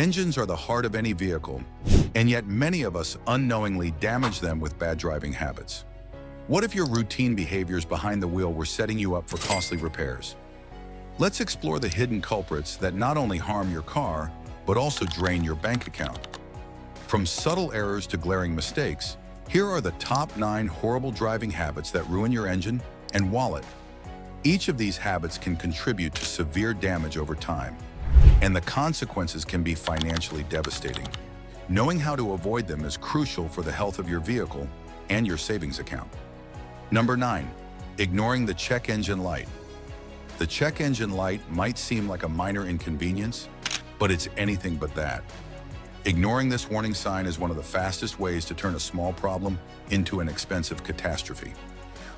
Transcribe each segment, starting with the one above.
Engines are the heart of any vehicle, and yet many of us unknowingly damage them with bad driving habits. What if your routine behaviors behind the wheel were setting you up for costly repairs? Let's explore the hidden culprits that not only harm your car, but also drain your bank account. From subtle errors to glaring mistakes, here are the top 9 horrible driving habits that ruin your engine and wallet. Each of these habits can contribute to severe damage over time, and the consequences can be financially devastating. Knowing how to avoid them is crucial for the health of your vehicle and your savings account. Number 9, ignoring the check engine light. The check engine light might seem like a minor inconvenience, but it's anything but that. Ignoring this warning sign is one of the fastest ways to turn a small problem into an expensive catastrophe.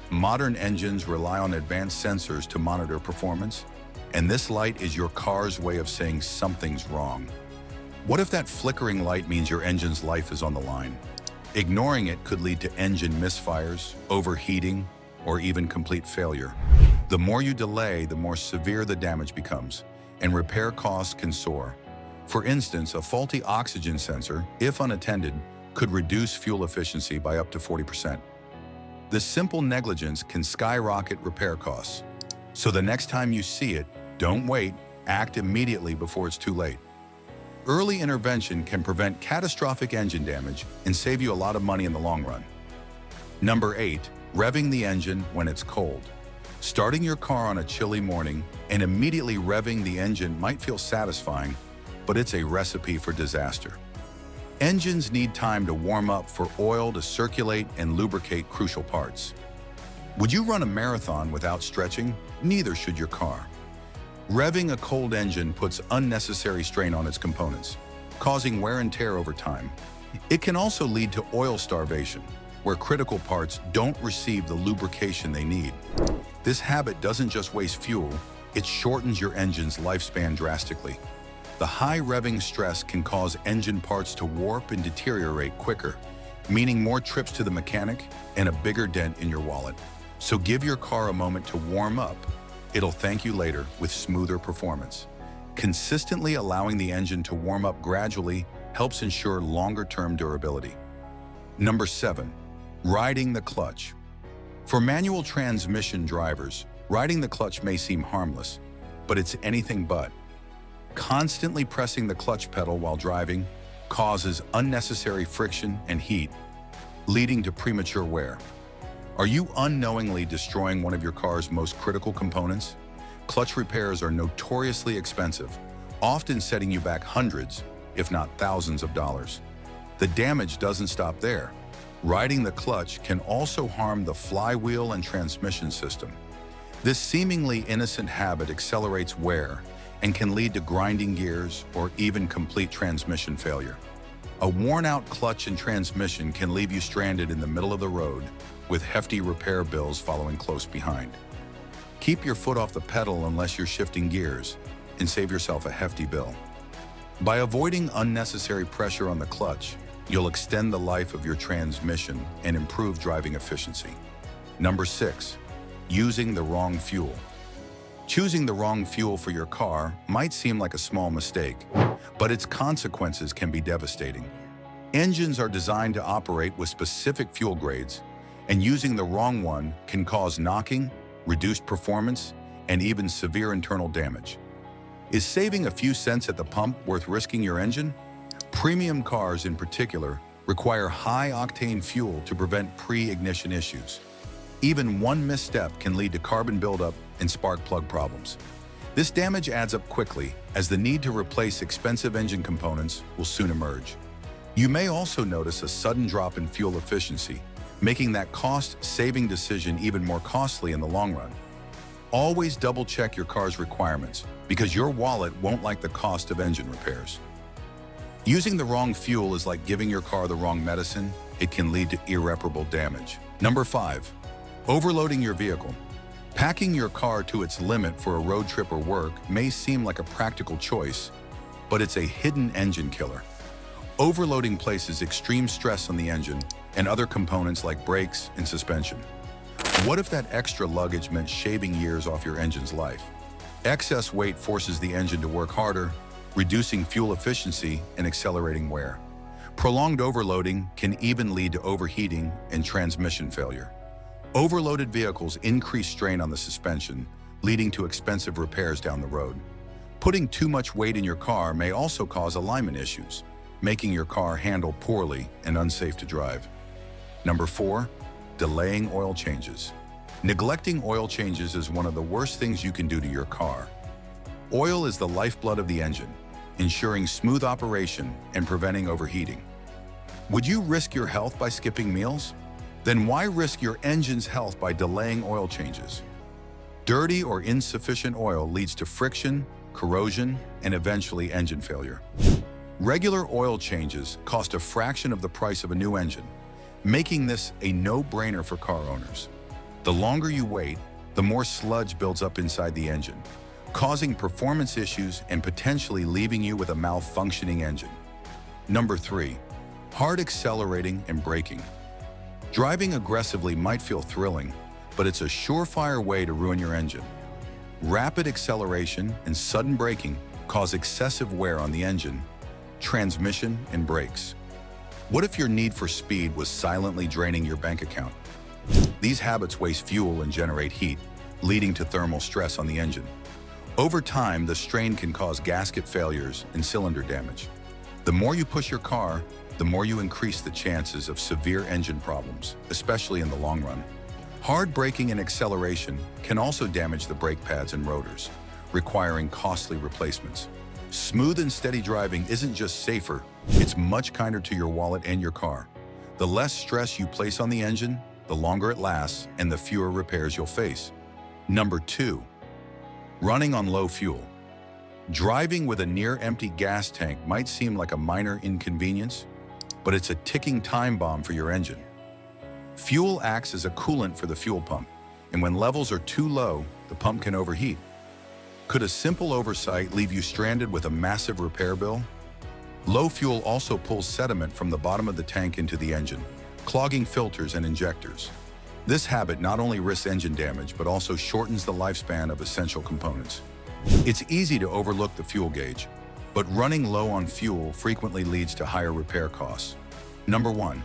Modern engines rely on advanced sensors to monitor performance, and this light is your car's way of saying something's wrong. What if that flickering light means your engine's life is on the line? Ignoring it could lead to engine misfires, overheating, or even complete failure. The more you delay, the more severe the damage becomes, and repair costs can soar. For instance, a faulty oxygen sensor, if unattended, could reduce fuel efficiency by up to 40%. This simple negligence can skyrocket repair costs. So the next time you see it, don't wait, act immediately before it's too late. Early intervention can prevent catastrophic engine damage and save you a lot of money in the long run. Number 8, revving the engine when it's cold. Starting your car on a chilly morning and immediately revving the engine might feel satisfying, but it's a recipe for disaster. Engines need time to warm up for oil to circulate and lubricate crucial parts. Would you run a marathon without stretching? Neither should your car. Revving a cold engine puts unnecessary strain on its components, causing wear and tear over time. It can also lead to oil starvation, where critical parts don't receive the lubrication they need. This habit doesn't just waste fuel, it shortens your engine's lifespan drastically. The high revving stress can cause engine parts to warp and deteriorate quicker, meaning more trips to the mechanic and a bigger dent in your wallet. So give your car a moment to warm up. It'll thank you later with smoother performance. Consistently allowing the engine to warm up gradually helps ensure longer-term durability. Number 7, riding the clutch. For manual transmission drivers, riding the clutch may seem harmless, but it's anything but. Constantly pressing the clutch pedal while driving causes unnecessary friction and heat, leading to premature wear. Are you unknowingly destroying one of your car's most critical components? Clutch repairs are notoriously expensive, often setting you back hundreds, if not thousands of dollars. The damage doesn't stop there. Riding the clutch can also harm the flywheel and transmission system. This seemingly innocent habit accelerates wear and can lead to grinding gears or even complete transmission failure. A worn-out clutch and transmission can leave you stranded in the middle of the road with hefty repair bills following close behind. Keep your foot off the pedal unless you're shifting gears and save yourself a hefty bill. By avoiding unnecessary pressure on the clutch, you'll extend the life of your transmission and improve driving efficiency. Number 6, using the wrong fuel. Choosing the wrong fuel for your car might seem like a small mistake, but its consequences can be devastating. Engines are designed to operate with specific fuel grades, and using the wrong one can cause knocking, reduced performance, and even severe internal damage. Is saving a few cents at the pump worth risking your engine? Premium cars in particular require high-octane fuel to prevent pre-ignition issues. Even one misstep can lead to carbon buildup and spark plug problems. This damage adds up quickly, as the need to replace expensive engine components will soon emerge. You may also notice a sudden drop in fuel efficiency, making that cost-saving decision even more costly in the long run. Always double-check your car's requirements, because your wallet won't like the cost of engine repairs. Using the wrong fuel is like giving your car the wrong medicine. It can lead to irreparable damage. Number 5, overloading your vehicle. Packing your car to its limit for a road trip or work may seem like a practical choice, but it's a hidden engine killer. Overloading places extreme stress on the engine and other components like brakes and suspension. What if that extra luggage meant shaving years off your engine's life? Excess weight forces the engine to work harder, reducing fuel efficiency and accelerating wear. Prolonged overloading can even lead to overheating and transmission failure. Overloaded vehicles increase strain on the suspension, leading to expensive repairs down the road. Putting too much weight in your car may also cause alignment issues, making your car handle poorly and unsafe to drive. Number 4, delaying oil changes. Neglecting oil changes is one of the worst things you can do to your car. Oil is the lifeblood of the engine, ensuring smooth operation and preventing overheating. Would you risk your health by skipping meals? Then why risk your engine's health by delaying oil changes? Dirty or insufficient oil leads to friction, corrosion, and eventually engine failure. Regular oil changes cost a fraction of the price of a new engine, making this a no-brainer for car owners. The longer you wait, the more sludge builds up inside the engine, causing performance issues and potentially leaving you with a malfunctioning engine. Number 3, hard accelerating and braking. Driving aggressively might feel thrilling, but it's a surefire way to ruin your engine. Rapid acceleration and sudden braking cause excessive wear on the engine, transmission, and brakes. What if your need for speed was silently draining your bank account? These habits waste fuel and generate heat, leading to thermal stress on the engine. Over time, the strain can cause gasket failures and cylinder damage. The more you push your car, the more you increase the chances of severe engine problems, especially in the long run. Hard braking and acceleration can also damage the brake pads and rotors, requiring costly replacements. Smooth and steady driving isn't just safer, it's much kinder to your wallet and your car. The less stress you place on the engine, the longer it lasts and the fewer repairs you'll face. Number 2, running on low fuel. Driving with a near-empty gas tank might seem like a minor inconvenience, but it's a ticking time bomb for your engine. Fuel acts as a coolant for the fuel pump, and when levels are too low, the pump can overheat. Could a simple oversight leave you stranded with a massive repair bill? Low fuel also pulls sediment from the bottom of the tank into the engine, clogging filters and injectors. This habit not only risks engine damage, but also shortens the lifespan of essential components. It's easy to overlook the fuel gauge, but running low on fuel frequently leads to higher repair costs. Number 1,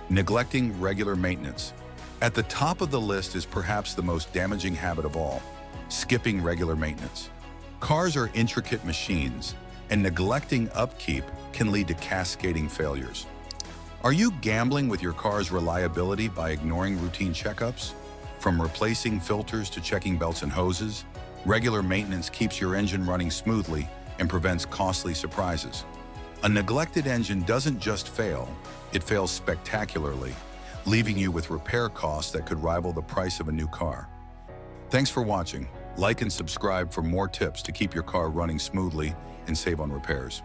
neglecting regular maintenance. At the top of the list is perhaps the most damaging habit of all, skipping regular maintenance. Cars are intricate machines, and neglecting upkeep can lead to cascading failures. Are you gambling with your car's reliability by ignoring routine checkups? From replacing filters to checking belts and hoses, regular maintenance keeps your engine running smoothly and prevents costly surprises. A neglected engine doesn't just fail, it fails spectacularly, leaving you with repair costs that could rival the price of a new car. Thanks for watching. Like and subscribe for more tips to keep your car running smoothly and save on repairs.